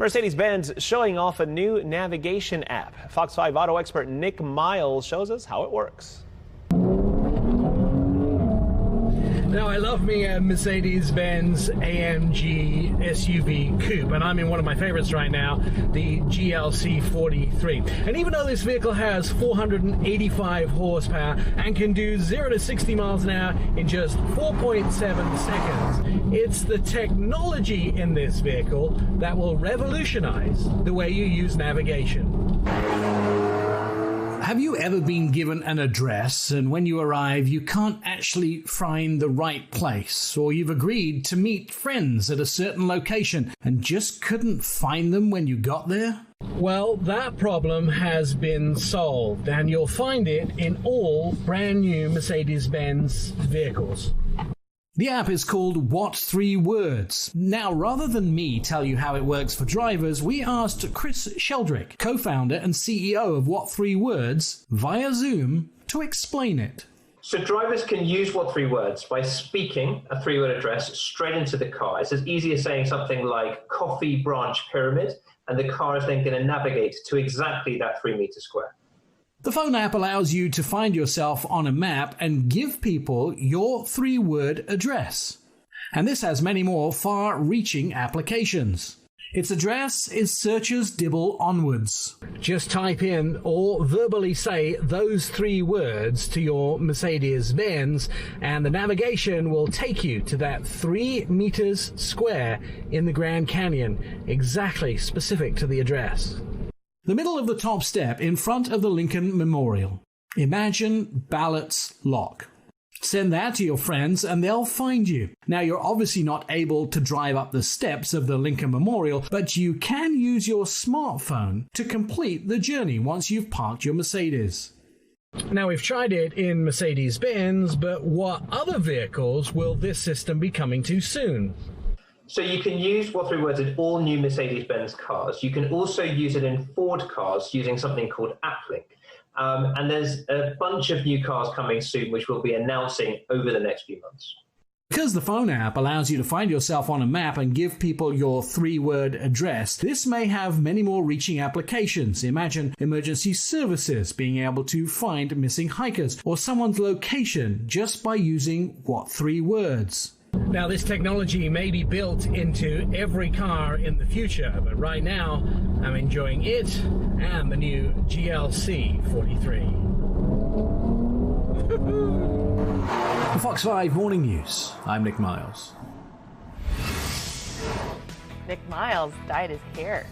Mercedes-Benz showing off a new navigation app. Fox 5 auto expert Nik Miles shows us how it works. Now, I love me a Mercedes-Benz AMG SUV coupe, and I'm in one of my favorites right now, the GLC 43. And even though this vehicle has 485 horsepower and can do 0 to 60 miles an hour in just 4.7 seconds, it's the technology in this vehicle that will revolutionize the way you use navigation. Have you ever been given an address and when you arrive you can't actually find the right place, or you've agreed to meet friends at a certain location and just couldn't find them when you got there? Well, that problem has been solved, and you'll find it in all brand new Mercedes-Benz vehicles. The app is called What3Words. Now, rather than me tell you how it works for drivers, we asked Chris Sheldrick, co-founder and CEO of What3Words, via Zoom to explain it. So drivers can use What3Words by speaking a 3-word address straight into the car. It's as easy as saying something like coffee branch pyramid, and the car is then going to navigate to exactly that 3-meter square. The phone app allows you to find yourself on a map and give people your 3-word address. And this has many more far-reaching applications. Its address is searcher's dibble onwards. Just type in or verbally say those 3 words to your Mercedes-Benz, and the navigation will take you to that 3 meters square in the Grand Canyon, exactly specific to the address. The middle of the top step in front of the Lincoln Memorial. Imagine Ballots Lock. Send that to your friends and they'll find you. Now, you're obviously not able to drive up the steps of the Lincoln Memorial, but you can use your smartphone to complete the journey once you've parked your Mercedes. Now, we've tried it in Mercedes-Benz, but what other vehicles will this system be coming to soon? So you can use What3Words in all new Mercedes-Benz cars. You can also use it in Ford cars using something called AppLink. And there's a bunch of new cars coming soon, which we'll be announcing over the next few months. Because the phone app allows you to find yourself on a map and give people your 3-word address, this may have many more reaching applications. Imagine emergency services being able to find missing hikers or someone's location just by using What3Words. Now, this technology may be built into every car in the future, but right now I'm enjoying it and the new GLC 43. For Fox 5 Morning News, I'm Nik Miles. Nik Miles dyed his hair.